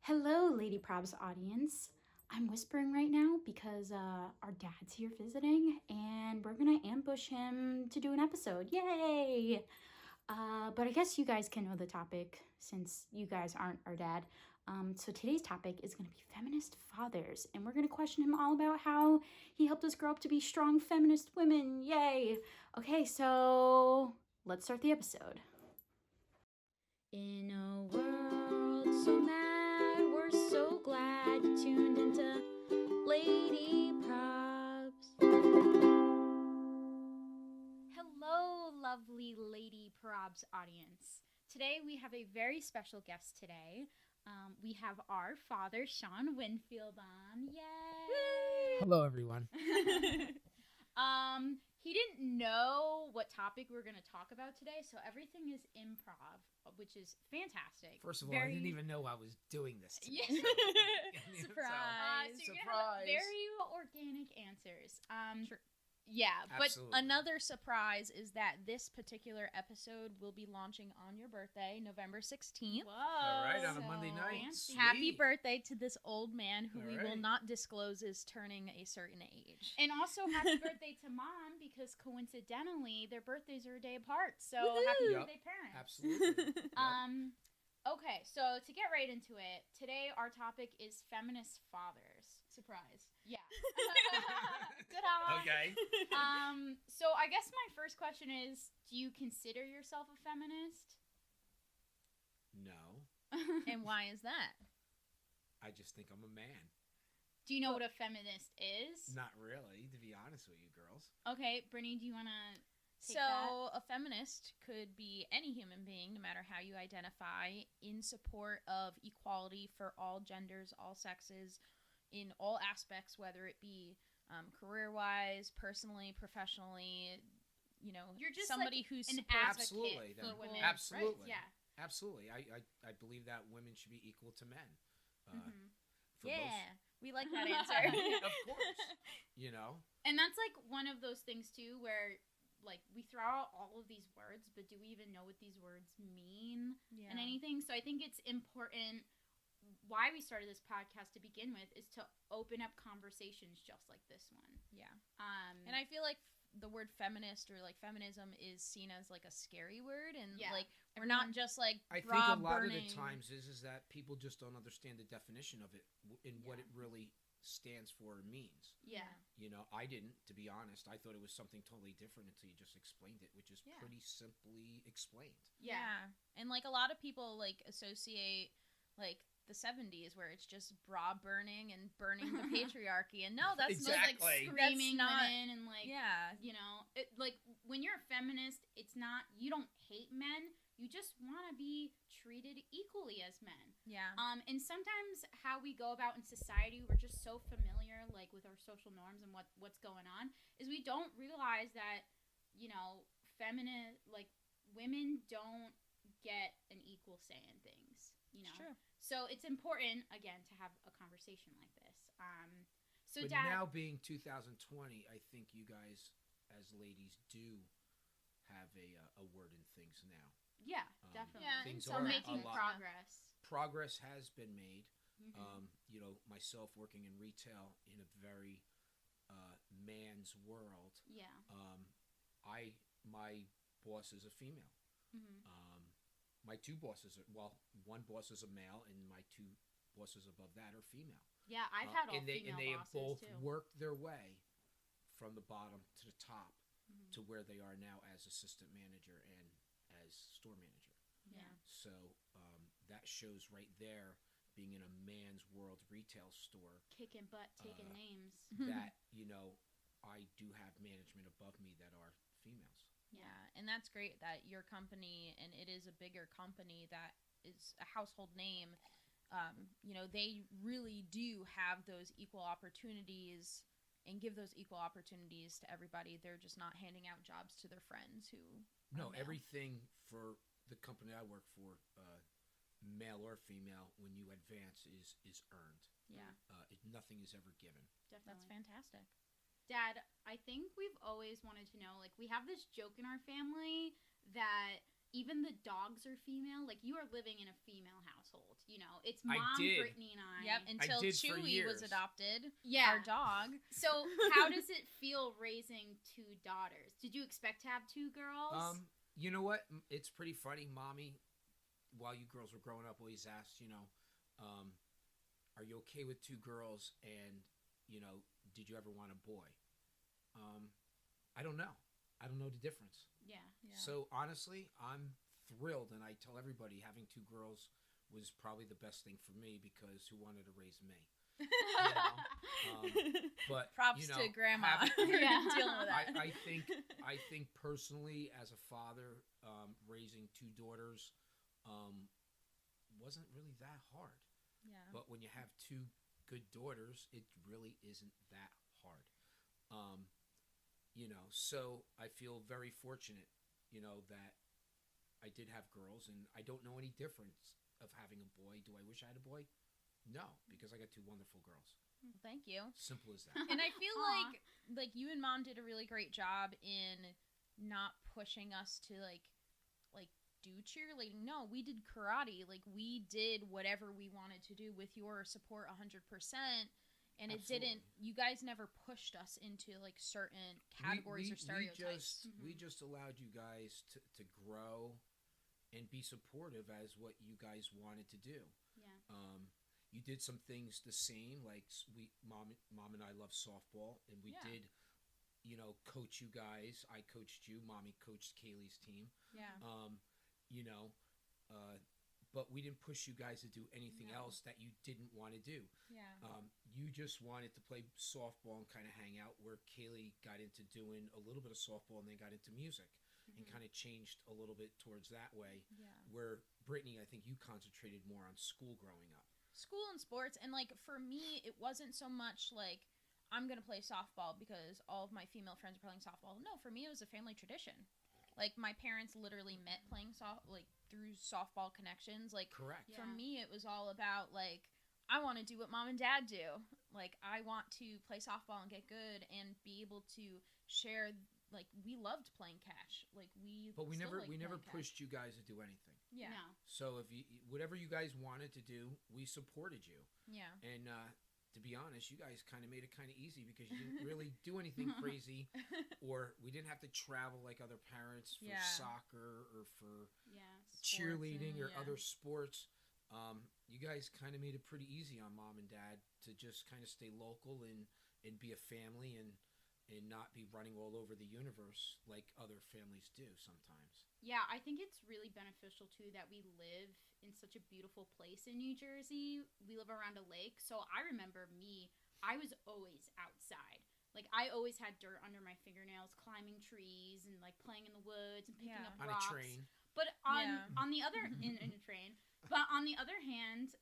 Hello, Lady Probs audience. I'm whispering right now because our dad's here visiting and we're gonna ambush him to do an episode. Yay! But I guess you guys can know the topic since you guys aren't our dad. So today's topic is gonna be feminist fathers, and we're gonna question him all about how he helped us grow up to be strong feminist women. Yay! Okay, so let's start the episode. In a world so mad, we're so glad you tuned into Lady Probs. Hello, lovely Lady Probs audience. Today we have a very special guest today. We have our father, Sean Winfield, on. Yay! Hello, everyone. He didn't know what topic we were going to talk about today, so everything is improv, which is fantastic. First of all, I didn't even know I was doing this today. Yeah. Surprise. So you're gonna Surprise. have very organic answers. Sure. Yeah, but Absolutely. Another surprise is that this particular episode will be launching on your birthday, November 16th. whoa! All right, on a so Monday night. fancy. Happy Sweet. birthday to this old man who All we will right. not disclose is turning a certain age. And also happy birthday to mom because coincidentally their birthdays are a day apart. So Woohoo! happy Yep. birthday, parents. Absolutely. Okay, so to get right into it, today our topic is feminist fathers. Surprise. Yeah. Good on. Okay. So I guess my first question is, do you consider yourself a feminist? No, And why is that? I just think I'm a man. Do you know what a feminist is? Not really, to be honest with you, girls. Okay, Brittany, do you want to take So, a feminist could be any human being, no matter how you identify, in support of equality for all genders, all sexes, in all aspects, whether it be career-wise, personally, professionally. You know, You're just somebody like who an supports advocate Absolutely, for then. women. Absolutely. Right? Yeah. Absolutely. I believe that women should be equal to men. Mhm. For Yeah, we like that answer. Of course. You know? And that's like one of those things too where like we throw out all of these words, but do we even know what these words mean Yeah. and anything? So I think it's important why we started this podcast to begin with is to open up conversations just like this one. Yeah. And And I feel like the word feminist or like feminism is seen as like a scary word, and Yeah. like we're not just like I think bra a lot burning. of the times is that people just don't understand the definition of it and what Yeah. it really stands for or means. yeah. You know, I didn't, to be honest. I thought it was something totally different until you just explained it, which is Yeah. pretty simply explained. Yeah. And like a lot of people like associate like the 70s where it's just bra burning and burning the patriarchy, and no, that's Exactly. Like That's screaming not- women and like yeah. you know, like when you're a feminist, it's not you don't hate men. You just want to be treated equally as men. Yeah. And sometimes how we go about in society, we're just so familiar, like with our social norms and what's going on, is we don't realize that, you know, like women don't get an equal say in things. You know, It's true. so it's important again to have a conversation like this. So But Dad, now being 2020, I think you guys, as ladies, do have a word in things now. yeah, Um, definitely. Yeah, things So are making a lot. progress. Progress has been made. Mhm. You know, myself working in retail in a very man's world. Yeah. My boss is a female. Hmm. My two bosses are, well, one boss is a male, and my two bosses above that are female. Yeah, I've had all and they female have bosses both too. worked their way from the bottom to the top Mhm. to where they are now as assistant manager and as store manager. Yeah. So that shows right there, being in a man's world retail store, Kicking butt, taking names. that, you know, I do have management above me that are females. Yeah, and that's great that your company, and it is a bigger company that is a household name, you know, they really do have those equal opportunities and give those equal opportunities to everybody. They're just not handing out jobs to their friends who No, male. everything for the company I work for, male or female, when you advance, is earned. Yeah, Nothing is ever given. that's Definitely. fantastic. Dad, I think we've always wanted to know, like, we have this joke in our family that even the dogs are female. Like, you are living in a female household. You know, it's I Mom, did. Brittany, and I. Yep, until did for Chewy was years. adopted. Yeah. Our dog. So, how does it feel raising two daughters? Did you expect to have two girls? You know what? It's pretty funny. Mommy, while you girls were growing up, always asked, are you okay with two girls? And, did you ever want a boy? I don't know. I don't know the difference. Yeah. So honestly, I'm thrilled, and I tell everybody having two girls was probably the best thing for me, because who wanted to raise me? But props to Grandma for dealing with that. I think personally, as a father, raising two daughters wasn't really that hard. Yeah. But when you have two good daughters, it really isn't that hard. So I feel very fortunate, that I did have girls, and I don't know any difference of having a boy. Do I wish I had a boy? No, because I got two wonderful girls. Well, thank you. Simple as that. And I feel like you and Mom did a really great job in not pushing us to like do cheerleading. No, we did karate. Like, we did whatever we wanted to do with your support 100%. And it Absolutely. didn't. You guys never pushed us into like certain categories or stereotypes. We just allowed you guys to grow and be supportive as what you guys wanted to do. Yeah. You did some things the same, like mom and I love softball, and we did, coach you guys. I coached you. Mommy coached Kaylee's team. Yeah. But we didn't push you guys to do anything else that you didn't want to do. Yeah. You just wanted to play softball and kind of hang out, where Kaylee got into doing a little bit of softball and then got into music and kind of changed a little bit towards that way. Yeah. Where Brittany, I think you concentrated more on school growing up. School and sports, and like for me, it wasn't so much like I'm gonna play softball because all of my female friends are playing softball. No, for me, it was a family tradition. Like, my parents literally met playing through softball connections. Like, correct. For me, it was all about like, I want to do what Mom and Dad do. Like, I want to play softball and get good and be able to share. Like, we loved playing catch. Like, But we never catch. pushed you guys to do anything. Yeah. No. So if whatever you guys wanted to do, we supported you. Yeah. And to be honest, you guys kind of made it kind of easy, because you didn't really do anything crazy, or we didn't have to travel like other parents for soccer or for cheerleading or other sports. You guys kind of made it pretty easy on Mom and Dad to just kind of stay local and be a family and not be running all over the universe like other families do sometimes. Yeah, I think it's really beneficial too that we live in such a beautiful place in New Jersey. We live around a lake, so I remember I was always outside. Like, I always had dirt under my fingernails, climbing trees and like playing in the woods and picking up rocks. On a train. But on the other in a train. But on the other hand,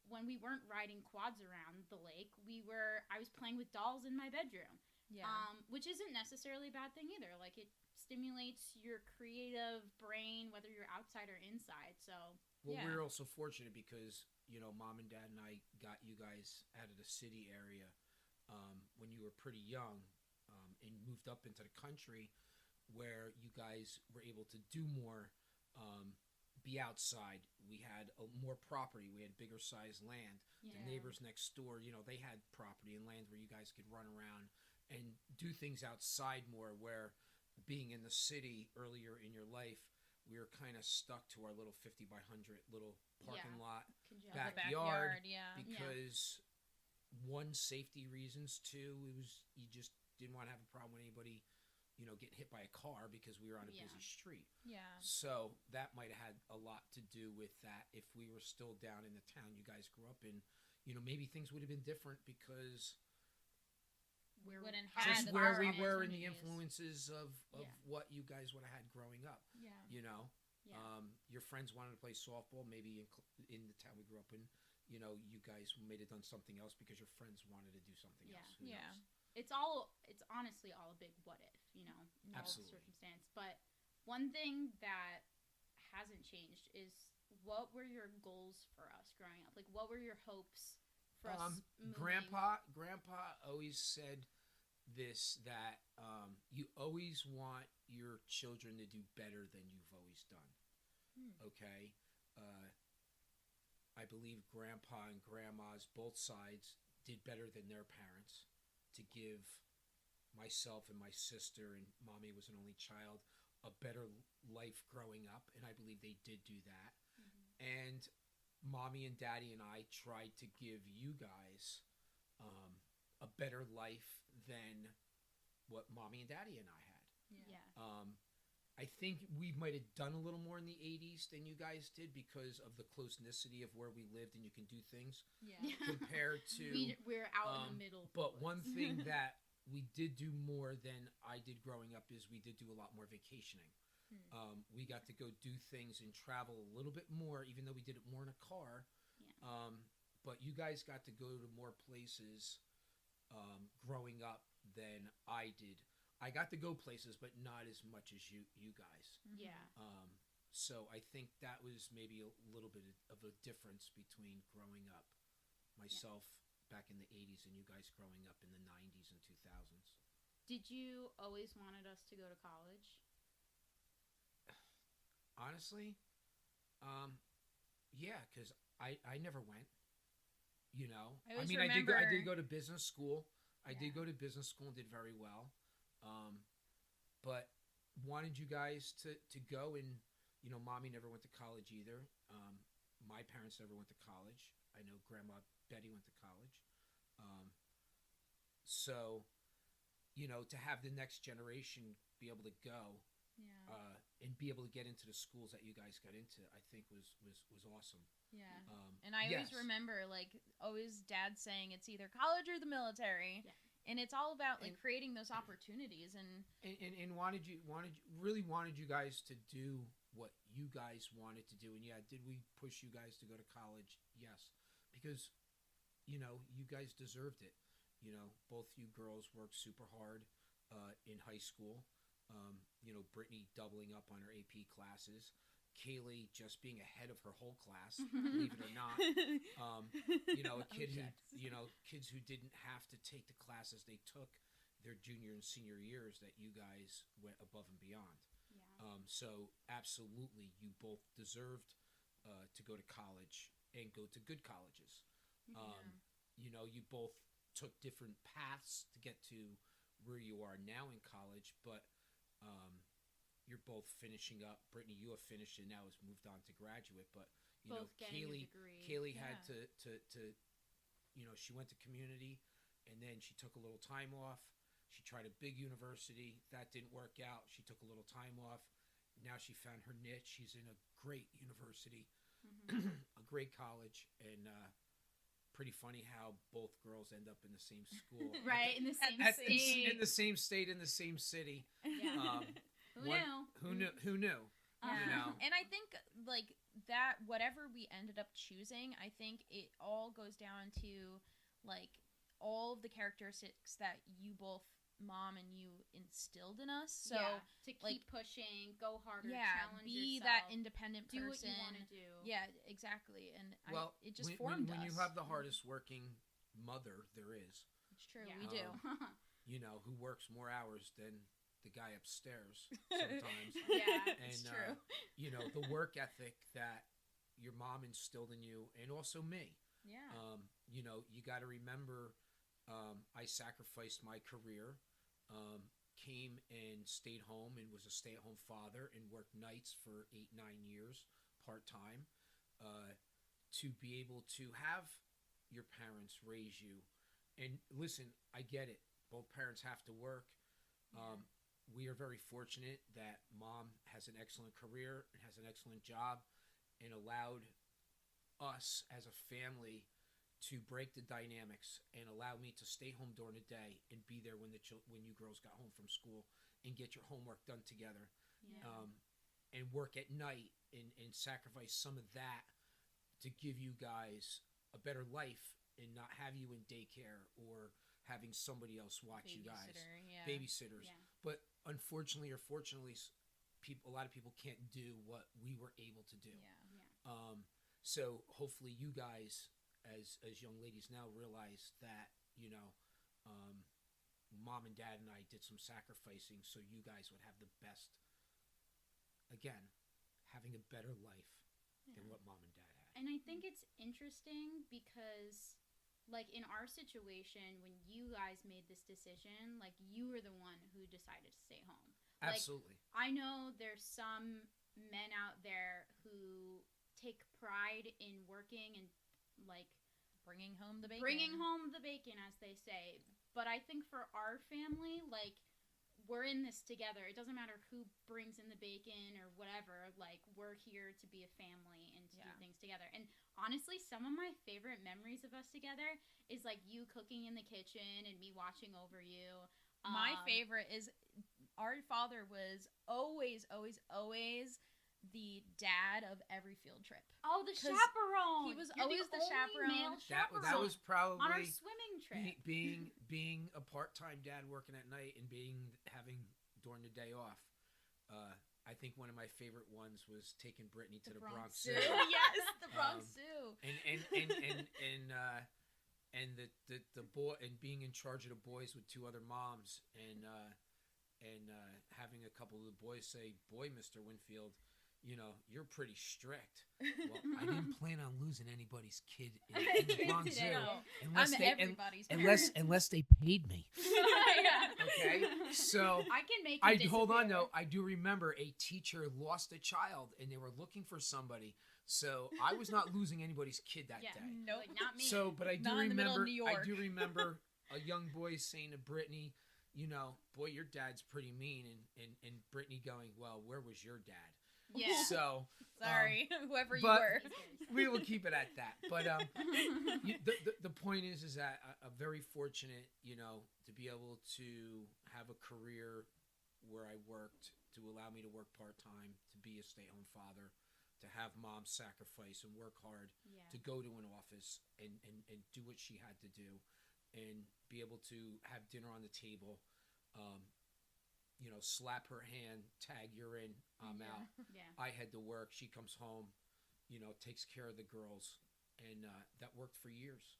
when we weren't riding quads around the lake, I was playing with dolls in my bedroom. Yeah. Which isn't necessarily a bad thing either. Like, it stimulates your creative brain, whether you're outside or inside. So, well, we're also fortunate because, Mom and Dad and I got you guys out of the city area when you were pretty young, and moved up into the country, where you guys were able to do more, be outside. We had more property. We had bigger sized land. yeah. The neighbors next door, they had property and land where you guys could run around and do things outside more, where being in the city earlier in your life, we were kind of stuck to our little 50 by 100 little parking lot, backyard, because one, safety reasons, two, you just didn't want to have a problem with anybody, getting hit by a car because we were on a busy street. Yeah. So that might have had a lot to do with that. If we were still down in the town you guys grew up in, maybe things would have been different, because We wouldn't just have where we opportunities. were in the influences of what you guys would have had growing up. Yeah. Your friends wanted to play softball, maybe in the town we grew up in. You guys may have done something else because your friends wanted to do something else. Who knows? It's honestly all a big what if, all Absolutely. the circumstance. But one thing that hasn't changed is, what were your goals for us growing up? Like, what were your hopes for us moving? Grandpa always said, this that you always want your children to do better than you've always done. Okay, uh, I believe grandpa and grandmas, both sides, did better than their parents to give myself and my sister, and mommy was an only child, a better life growing up, and I believe they did do that. And mommy and daddy and I tried to give you guys a better life than what mommy and daddy and I had. Yeah. I think we might have done a little more in the 80s than you guys did because of the closenicity of where we lived and you can do things Yeah. compared to. We're out in the middle. But one thing that we did do more than I did growing up is we did do a lot more vacationing. We got to go do things and travel a little bit more, even though we did it more in a car. Yeah. But you guys got to go to more places growing up than I did. I got to go places, but not as much as you guys. Yeah. So I think that was maybe a little bit of a difference between growing up myself back in the 80s and you guys growing up in the 90s and 2000s. Did you always wanted us to go to college? Honestly, yeah, because I never went. You know, I always mean, remember... I did go to business school. I did Yeah. go to business school and did very well. But wanted you guys to go, and you know, mommy never went to college either. My parents never went to college. I know grandma Betty went to college. So, you know, to have the next generation be able to go Yeah. and be able to get into the schools that you guys got into, I think was awesome. Yeah. And I always yes. remember, like, always dad saying it's either college or the military. Yeah. And it's all about, like, And- creating those opportunities. And And wanted you guys to do what you guys wanted to do. And yeah, did we push you guys to go to college? Yes, because you know you guys deserved it. You know, both you girls worked super hard in high school. You know, Brittany doubling up on her AP classes, Kaylee just being ahead of her whole class, believe it or not. You know, a kid who, you know, kids who didn't have to take the classes they took their junior and senior years, that you guys went above and beyond. Yeah. So absolutely, you both deserved to go to college and go to good colleges. You know, you both took different paths to get to where you are now in college, but you're both finishing up. Brittany, you have finished and now has moved on to graduate, but you Both know, getting a degree. Kaylee had Yeah. to you know, she went to community and then she took a little time off. She tried a big university, that didn't work out. She took a little time off. Now she found her niche. She's in a great university, a great college, and pretty funny how both girls end up in the same school. Right, in the same At- state. in the same state, in the same city. Yeah. Who One- knew? Who knew? Who knew? Yeah. You know? And I think, like, that, whatever we ended up choosing, I think it all goes down to, like, all of the characteristics that you both, mom and you, instilled in us. So, yeah, to keep like, pushing, go harder, yeah, challenge be yourself, that independent do person. what you want to do. Yeah, exactly. And Well, it just when formed when us. you have the hardest working mother there is, It's true, Yeah. we do. you know, who works more hours than the guy upstairs sometimes. Yeah, And it's true. you know, the work ethic that your mom instilled in you, and also me. Yeah. You know, you got to remember, I sacrificed my career, came and stayed home and was a stay-at-home father and worked nights for 8-9 years part-time, to be able to have your parents raise you. And listen, I get it. Both parents have to work. We are very fortunate that mom has an excellent career and has an excellent job, and allowed us as a family to break the dynamics and allow me to stay home during the day and be there when when you girls got home from school and get your homework done together, Yeah. and work at night and sacrifice some of that to give you guys a better life and not have you in daycare or having somebody else watch you guys. Babysitter, yeah. Babysitters. Yeah. But unfortunately or fortunately, a lot of people can't do what we were able to do. Yeah. So hopefully you guys, as young ladies now, realize that, you know, Mom and Dad and I did some sacrificing so you guys would have the best. Again, having a better life than what Mom and Dad had. And I think it's interesting because, like, in our situation, when you guys made this decision, like, you were the one who decided to stay home. Absolutely. Like, I know there's some men out there who take pride in working and, like, Bringing home the bacon, as they say. But I think for our family, like, we're in this together. It doesn't matter who brings in the bacon or whatever. Like, we're here to be a family and to do things together. And honestly, some of my favorite memories of us together is, like, you cooking in the kitchen and me watching over you. My favorite is our father was always the dad of every field trip. Oh, the chaperone. He was You're always the chaperone. Male chaperone. That was probably on our swimming trip. being a part-time dad working at night and having during the day off. I think one of my favorite ones was taking Brittany to the Bronx Zoo. Yes, the Bronx Zoo. And the boy, and being in charge of the boys with two other moms, and having a couple of the boys say, "Boy, Mr. Winfield, you're pretty strict." Well, I didn't plan on losing anybody's kid in the Bronx Zoo unless they paid me. Okay, so I can make it hold on disappear. though. I do remember a teacher lost a child and they were looking for somebody. So I was not losing anybody's kid that day. Nope. Like, not me. So, but I do Not in the middle of remember. New York. I do remember a young boy saying to Brittany, "Boy, your dad's pretty mean," and Brittany going, "Well, where was your dad?" Yeah. So Sorry, whoever you but- were. we will keep it at that. But the point is that I'm very fortunate, to be able to have a career where I worked, to allow me to work part-time, to be a stay-at-home father, to have mom sacrifice and work hard, to go to an office and do what she had to do, and be able to have dinner on the table, slap her hand, tag, "You're in, I'm out." Yeah. I head to work. She comes home, takes care of the girls, and that worked for years.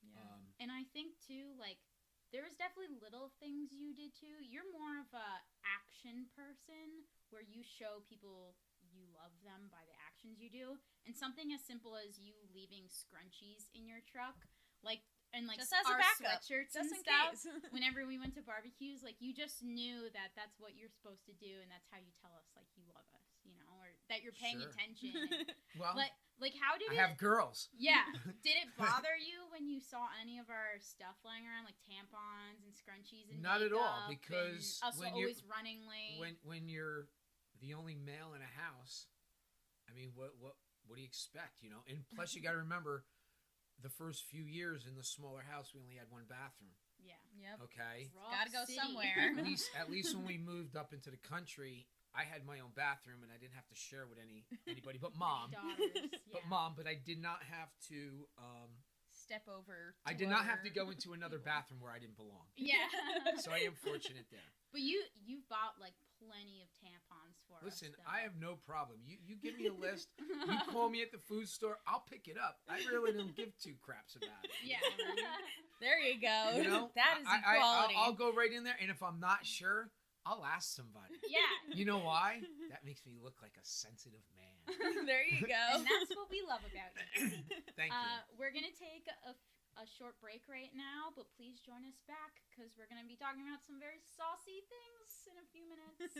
Yeah. And I think too, like, there was definitely little things you did too. You're more of a action person where you show people you love them by the actions you do. And something as simple as you leaving scrunchies in your truck, and Just as a our backup, sweatshirts just and in stuff. case. Whenever we went to barbecues, like, you just knew that that's what you're supposed to do, and that's how you tell us, like, you love us, or that you're paying Sure. attention. And, Well, like, how did I have girls. Yeah. Did it bother you when you saw any of our stuff lying around, like tampons and scrunchies and Not at all, makeup, because and us when always running late? when you're the only male in a house, I mean, what do you expect, And plus, you got to remember, the first few years in the smaller house, we only had one bathroom. Yeah. Yep. Okay. Rock Gotta go City. somewhere. At least when we moved up into the country, I had my own bathroom and I didn't have to share with anybody but mom. Daughters. Yeah. But I did not have to. Step over. I did not have to go into another bathroom where I didn't belong. Yeah. So I am fortunate there. But you've bought like plenty of tampons for Listen, us. I have no problem. You give me a list. You call me at the food store. I'll pick it up. I really don't give two craps about it. Yeah. There you go. You know? That is equality. I'll go right in there, and if I'm not sure, I'll ask somebody. Yeah. You know why? That makes me look like a sensitive man. There you go. And that's what we love about you. Thank you. We're going to take a short break right now, but please join us back because we're going to be talking about some very saucy things in a few minutes.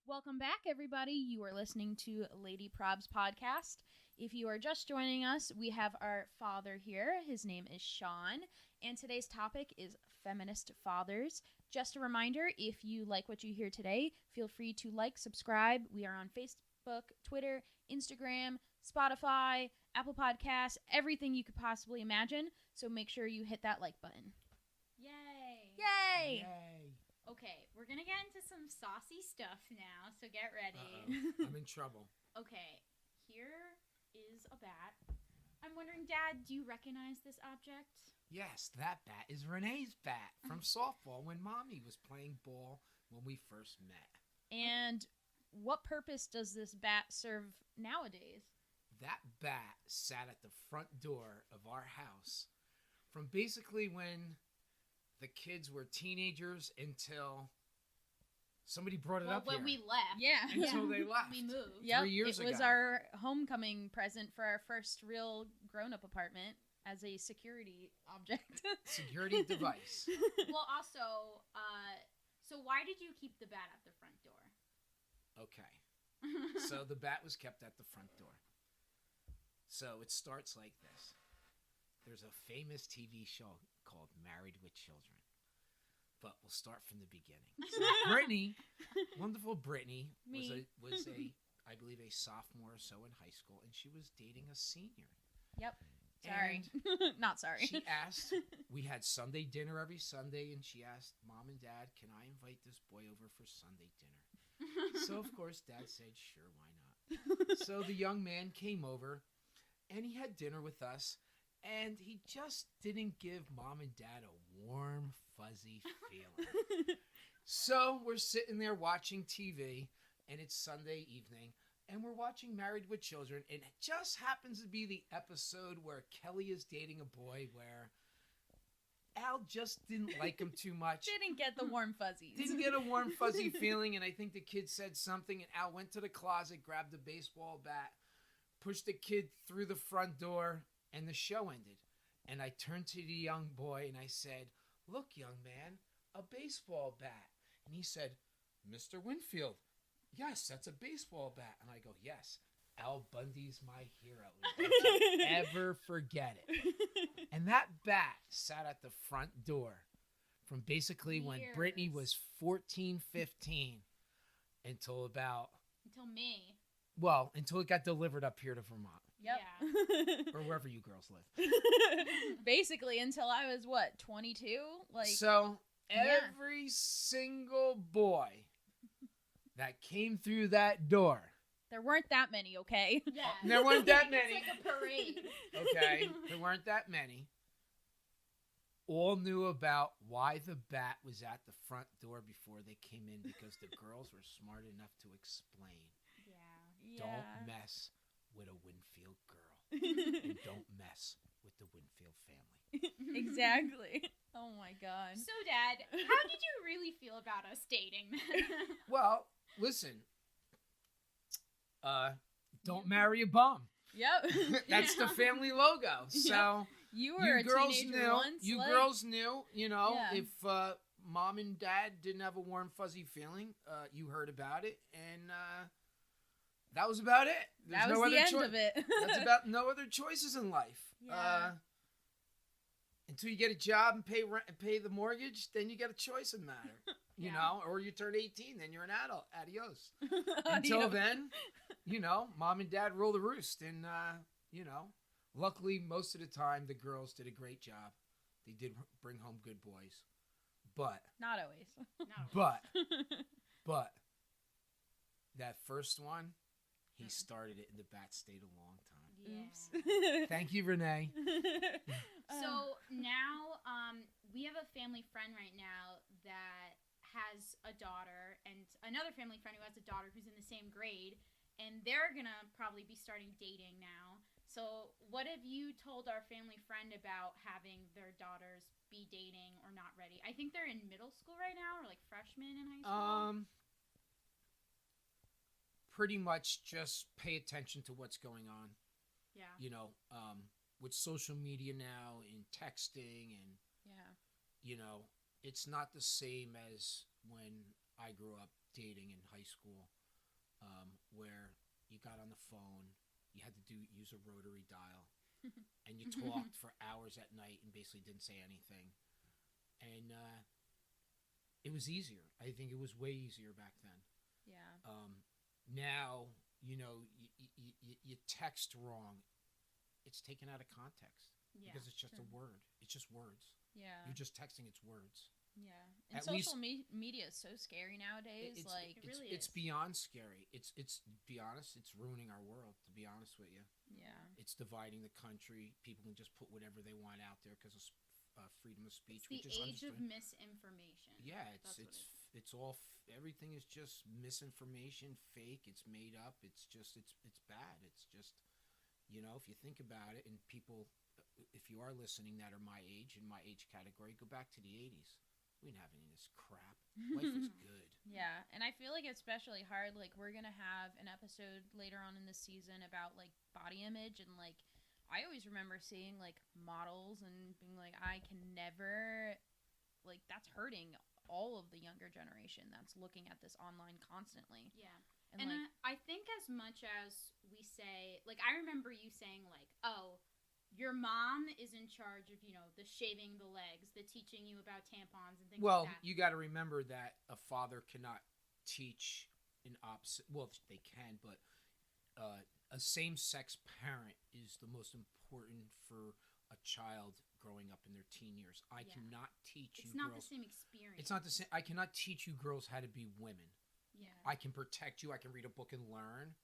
Welcome back, everybody. You are listening to Lady Prob's podcast. If you are just joining us, we have our father here. His name is Sean, and today's topic is feminist fathers. Just a reminder, if you like what you hear today, feel free to like, subscribe. We are on Facebook, Twitter, Instagram, Spotify, Apple Podcasts, everything you could possibly imagine. So make sure you hit that like button. Yay! Yay! Yay. Okay, we're going to get into some saucy stuff now, so get ready. Uh-oh. I'm in trouble. Okay, here is a bat. I'm wondering, Dad, do you recognize this object? Yes, that bat is Renee's bat from softball when Mommy was playing ball when we first met. And what purpose does this bat serve nowadays? That bat sat at the front door of our house from basically when the kids were teenagers until somebody brought it up when here. we left. Yeah. Until they left. We moved. Yep, 3 years it was ago. our homecoming present for our first real grown-up apartment as a security object. Security device. Well, also, so why did you keep the bat at the front door? Okay. So the bat was kept at the front door. So it starts like this. There's a famous TV show called Married with Children. But we'll start from the beginning. So Brittany, wonderful Brittany, was a I believe a sophomore or so in high school, and she was dating a senior. Yep. Sorry. Not sorry. She asked, we had Sunday dinner every Sunday, and she asked, Mom and Dad, can I invite this boy over for Sunday dinner? So, of course, Dad said, sure, why not? So the young man came over, and he had dinner with us, and he just didn't give Mom and Dad a warm, fuzzy feeling. So we're sitting there watching TV, and it's Sunday evening, and we're watching Married with Children, and it just happens to be the episode where Kelly is dating a boy where Al just didn't like him too much. Didn't get the warm fuzzies. Didn't get a warm, fuzzy feeling, and I think the kid said something, and Al went to the closet, grabbed a baseball bat, pushed the kid through the front door, and the show ended. And I turned to the young boy, and I said, look, young man, a baseball bat. And he said, Mr. Winfield, yes, that's a baseball bat. And I go, yes, Al Bundy's my hero. Don't you ever forget it. And that bat sat at the front door from basically when Brittany was 14, 15 until me. Well, until it got delivered up here to Vermont. Yep. Or wherever you girls live. Basically, until I was, 22? So, every single boy that came through that door. There weren't that many, okay? Yeah. There weren't that many. It's like a parade. Okay, there weren't that many. All knew about why the bat was at the front door before they came in because the girls were smart enough to explain. Yeah. Don't mess with a Winfield girl. And don't mess with the Winfield family. Exactly. Oh my God. So, Dad, how did you really feel about us dating then? Well, listen. Don't marry a bum. Yep. That's the family logo. So you were a girls teenager knew. once. You girls knew. You know, Yeah. if Mom and Dad didn't have a warm fuzzy feeling, you heard about it, and that was about it. There's that was no the other end of it. That's about no other choices in life. Yeah. Until you get a job and pay rent and pay the mortgage, then you get a choice in matter. You Yeah. know, or you turn 18, then you're an adult. Adios. Until then, you know, Mom and Dad rule the roost, and you know, luckily most of the time the girls did a great job. They did bring home good boys, but Not always. but that first one, he started it, and the bat stayed a long time. Yeah. Thank you, Renee. So now we have a family friend right now that has a daughter and another family friend who has a daughter who's in the same grade, and they're gonna probably be starting dating now. So what have you told our family friend about having their daughters be dating or not ready? I think they're in middle school right now, or like freshmen in high school. Pretty much just pay attention to what's going on. Yeah. You know, with social media now and texting, and Yeah. you know, it's not the same as when I grew up dating in high school, where you got on the phone, you had to use a rotary dial, and you talked for hours at night and basically didn't say anything, and it was easier. I think it was way easier back then. Yeah. Now, you know, you text wrong. It's taken out of context because it's just a word. It's just words. Yeah. You're just texting. It's words. Yeah. And At social media is so scary nowadays. It's really it's is. beyond scary. It's be honest. It's ruining our world. To be honest with you, yeah. it's dividing the country. People can just put whatever they want out there because of freedom of speech, It's the which is age of understood. misinformation. Yeah, That's what it's everything is just misinformation, fake. It's made up. It's bad. It's just, if you think about it, and people, if you are listening that are my age, in my age category, go back to the 80s. We didn't have any of this crap. Life was good. Yeah, and I feel like it's especially hard. Like, we're gonna have an episode later on in this season about like body image, and like I always remember seeing like models and being like, I can never, like, that's hurting all of the younger generation that's looking at this online constantly. Yeah. And And like, I think as much as we say, like, I remember you saying, like, oh, your mom is in charge of, the shaving the legs, the teaching you about tampons and things Well, like that. you got to remember that a father cannot teach an opposite. Well, they can, but a same-sex parent is the most important for a child growing up in their teen years. I cannot teach you. It's not girls, the same experience. It's not the same. I cannot teach you girls how to be women. Yeah. I can protect you. I can read a book and learn,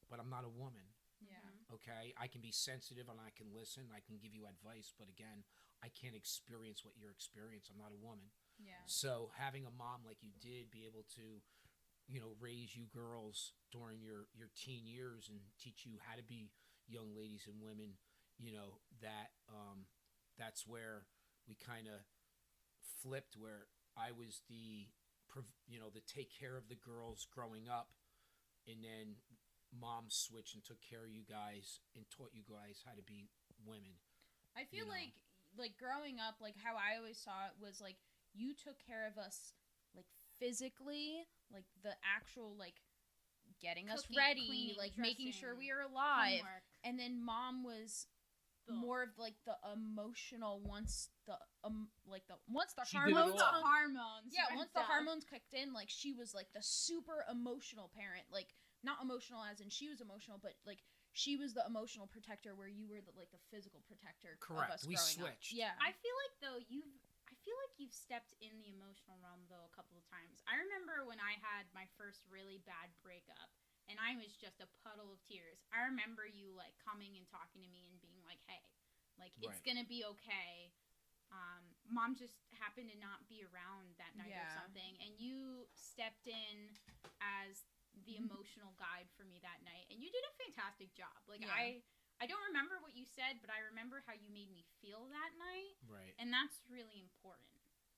but I'm not a woman. yeah. Okay, I can be sensitive and I can listen. I can give you advice, but again, I can't experience what you experience. I'm not a woman. Yeah. So having a mom like you did be able to, raise you girls during your teen years and teach you how to be young ladies and women, that's where we kind of flipped, where I was the take care of the girls growing up, and then mom switched and took care of you guys and taught you guys how to be women. I feel like growing up, like how I always saw it was like you took care of us like physically, like the actual like getting us Cooking, ready, cleaning, like making sure dressing, we were alive. Homework. And then mom was more of like the emotional once the She did it hormones all. Hormones. once the hormones kicked in, like she was like the super emotional parent, like not emotional as in she was emotional, but like she was the emotional protector where you were the physical protector. Correct. Of us We growing up. switched. Yeah. I feel like though you've stepped in the emotional realm though a couple of times. I remember when I had my first really bad breakup and I was just a puddle of tears. I remember you like coming and talking to me and being like, "Hey, like it's Right. gonna be okay." Mom just happened to not be around that night or Yeah. something, and you stepped in as the emotional guide for me that night, and you did a fantastic job. Like Yeah. I don't remember what you said, but I remember how you made me feel that night. Right. And that's really important.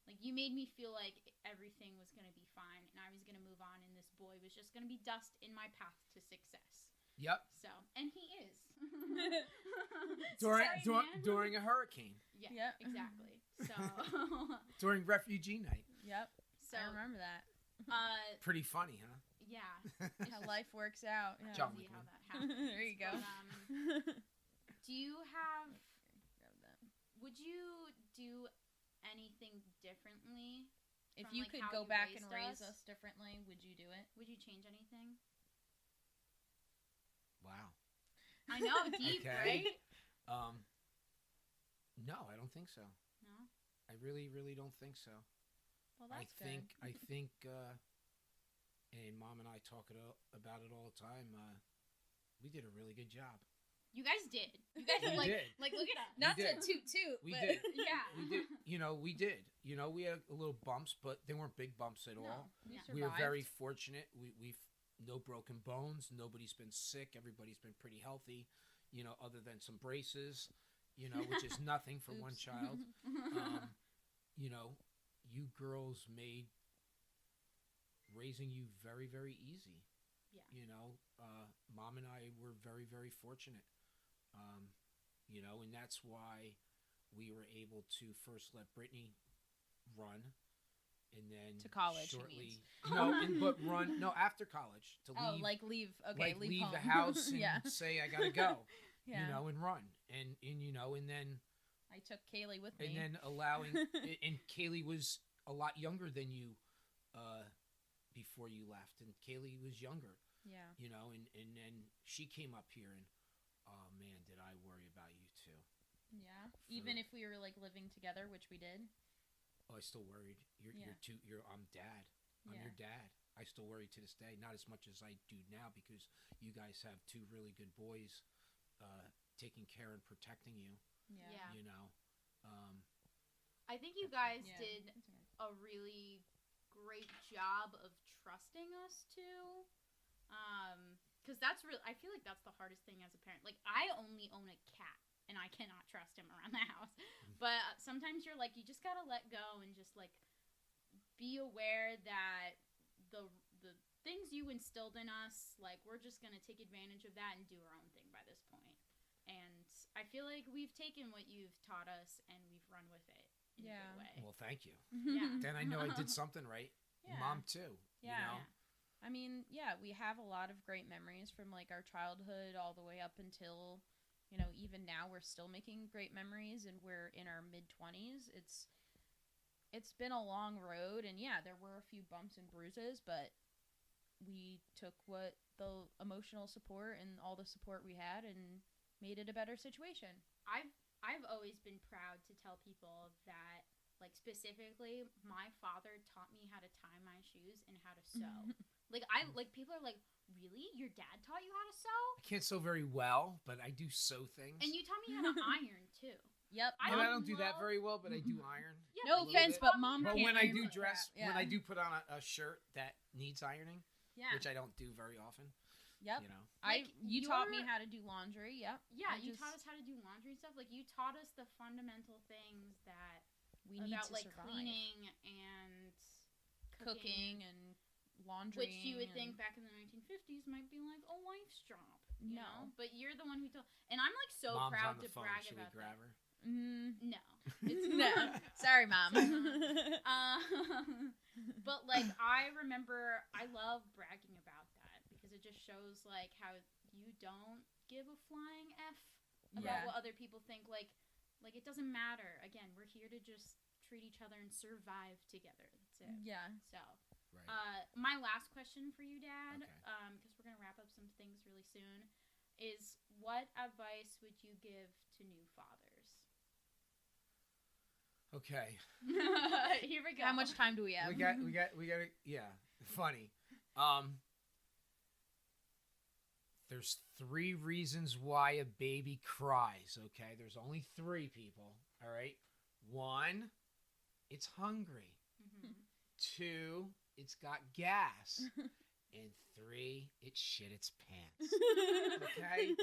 Like, you made me feel like everything was going to be fine and I was going to move on and this boy was just going to be dust in my path to success. Yep. So, and he is. During Sorry, man. during a hurricane. Yeah, Yep. exactly. So, During refugee night. Yep. so I remember that. Pretty funny, huh? yeah. How life works out. Yeah. John See how Wick. that happens. There you go. But, do you have, Grab that. would you do anything differently? If from, you like, could how go you back and raised raise us? us differently, would you do it? Would you change anything? Wow. I know, deep, Okay. right? No, I don't think so. No? I really, really don't think so. Well, I that's good. think, and Mom and I talk about it all the time. We did a really good job. You guys did. You guys We like did. look at us. Not did. to toot, We but did. Yeah. We did. We did. We had a little bumps, but they weren't big bumps at all. we Yeah. survived. We were very fortunate. We've no broken bones. Nobody's been sick. Everybody's been pretty healthy. Other than some braces. Which is nothing for one Oops. child. You girls made raising you very, very easy. Yeah. Mom and I were very, very fortunate. And that's why we were able to first let Brittany run, and then To college, he shortly. means. But run after college to Oh, leave. like leave. Okay, like leave home. the house and yeah. say I gotta go. Yeah. And run and then. I took Kaylee with me. And then allowing, and Kaylee was a lot younger than you before you left, and Kaylee was younger, yeah. and then she came up here, and oh man, did I worry about you too. Yeah. Even if we were like living together, which we did. Oh, I still worried. I'm dad. I'm Yeah. your dad. I still worry to this day, not as much as I do now because you guys have two really good boys taking care and protecting you. Yeah. You know, I think you guys Yeah. did That's okay. a really great job of trusting us too. Because that's really, I feel like that's the hardest thing as a parent. Like, I only own a cat, and I cannot trust him around the house. But sometimes you're like, you just gotta let go and just like be aware that the things you instilled in us, like, we're just gonna take advantage of that and do our own thing by this point. And I feel like we've taken what you've taught us and we've run with it in a good way. Well, thank you. Yeah. Then I know I did something right. Yeah. Mom too. Yeah. You know? I mean, yeah, we have a lot of great memories from like our childhood all the way up until, you know, even now we're still making great memories and we're in our mid-20s. It's been a long road, and yeah, there were a few bumps and bruises, but we took what the emotional support and all the support we had and made it a better situation. I've always been proud to tell people that, like, specifically, my father taught me how to tie my shoes and how to sew. Like, people are like, really? Your dad taught you how to sew? I can't sew very well, but I do sew things. And you taught me how to iron, too. Yep. I don't do that very well, but I do iron. Yeah, No a little offense, bit. but Mom But can't when I iron do like dress, that. Yeah. when I do put on a shirt that needs ironing, Yeah. which I don't do very often, Yep. you know. Like, you taught me how to do laundry. Yep. Yeah, you taught us how to do laundry and stuff. Like, you taught us the fundamental things that we need about, to like, survive. cleaning and Cooking and laundry. which you would think back in the 1950s might be like a wife's job. You No. know? But you're the one who told. And I'm like so Mom's proud on the to phone. brag Should we about grab that. her? No, it's No. Sorry, Mom. but like I remember, I love bragging about that because it just shows like how you don't give a flying f about Yeah. what other people think. Like it doesn't matter. Again, we're here to just treat each other and survive together. That's it. Yeah. So. Right. My last question for you, Dad, Okay. because we're gonna wrap up some things really soon, is what advice would you give to new fathers? Okay. Here we go. How much time do we have? We got. Yeah. Funny. There's 3 reasons why a baby cries. Okay. There's only 3 people. All right. 1, it's hungry. Mhm. 2, it's got gas. And 3, it shit its pants. Okay?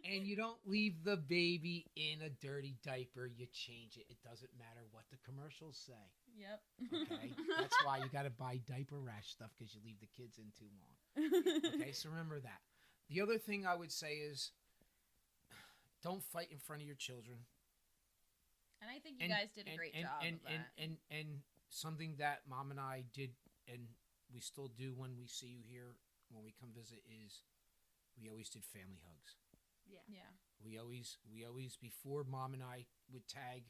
And you don't leave the baby in a dirty diaper. You change it. It doesn't matter what the commercials say. Yep. Okay? That's why you got to buy diaper rash stuff, because you leave the kids in too long. Okay? So remember that. The other thing I would say is don't fight in front of your children. And I think you guys did a great job of that. And something that Mom and I did, and we still do when we see you here, when we come visit, is we always did family hugs. Yeah. Yeah. We always, before Mom and I would tag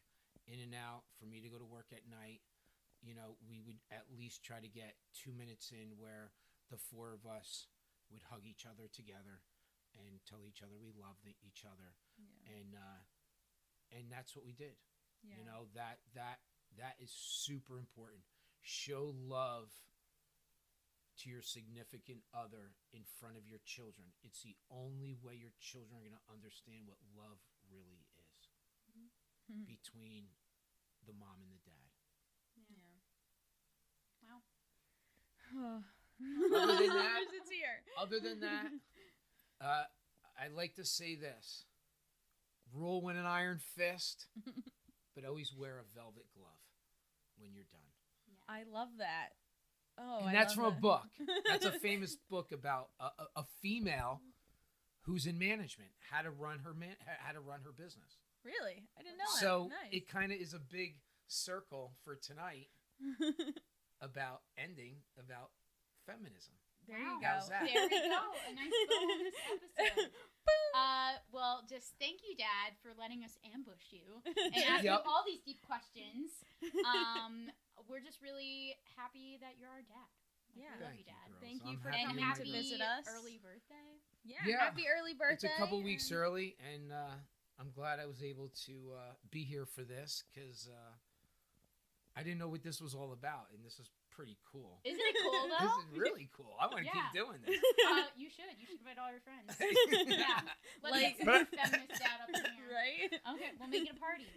in and out for me to go to work at night, you know, we would at least try to get 2 minutes in where the 4 of us would hug each other together and tell each other we loved each other. Yeah. And that's what we did. Yeah. You know, that is super important. Show love to your significant other in front of your children. It's the only way your children are going to understand what love really is between the mom and the dad. Yeah. Wow. Other than that, I'd like to say this: rule with an iron fist, but always wear a velvet glove when you're done. Yeah. I love that. Oh, And that's from a book. That's a famous book about a female who's in management, how to run her business. Really? I didn't know that. So Nice. it kind of is a big circle for tonight about feminism. There you Wow. go. How's that? There we go. A nice bonus episode. Well, just thank you, Dad, for letting us ambush you and asking Yep. all these deep questions. We're just really happy that you're our dad. Like, Yeah. we love Thank you, Dad. girls. Thank you I'm for happy And coming my to happy girls. visit us. early birthday. Yeah. Happy early birthday. It's a couple weeks and- early, and I'm glad I was able to be here for this, because I didn't know what this was all about, and this is pretty cool. Isn't it cool, This though? is really cool. I want to Yeah. keep doing this. You should. You should invite all your friends. Yeah. Let's Like- get some feminist dad up in here. Right? Okay, we'll make it a party.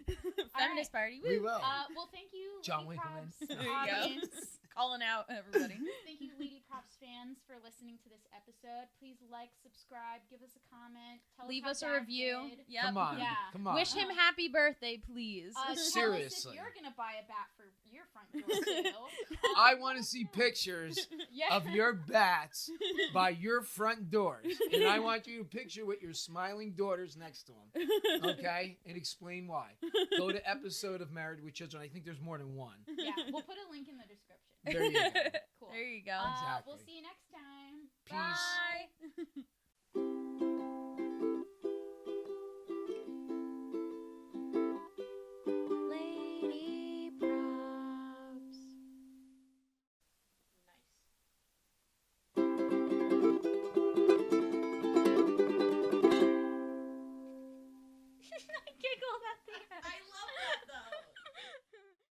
Feminist party. We Woo. will. Well, thank you, John Lee Winkleman. Krabs There you go. audience. Call calling out everybody. Thank you, Lady Props fans, for listening to this episode. Please like, subscribe, give us a comment, Leave us us how a Dad review. did. Yep. Come on. Yeah. Come on. Wish him happy birthday, please. Tell us if Seriously. you're gonna buy a bat for your front door too. I want to see pictures Yeah. of your bats by your front doors. And I want you to picture with your smiling daughters next to them. Okay? And explain why. Go to episode of Married with Children. I think there's more than one. Yeah, we'll put a link in the description. There you go. Cool. There you go. Exactly. We'll see you next time. Peace. Bye.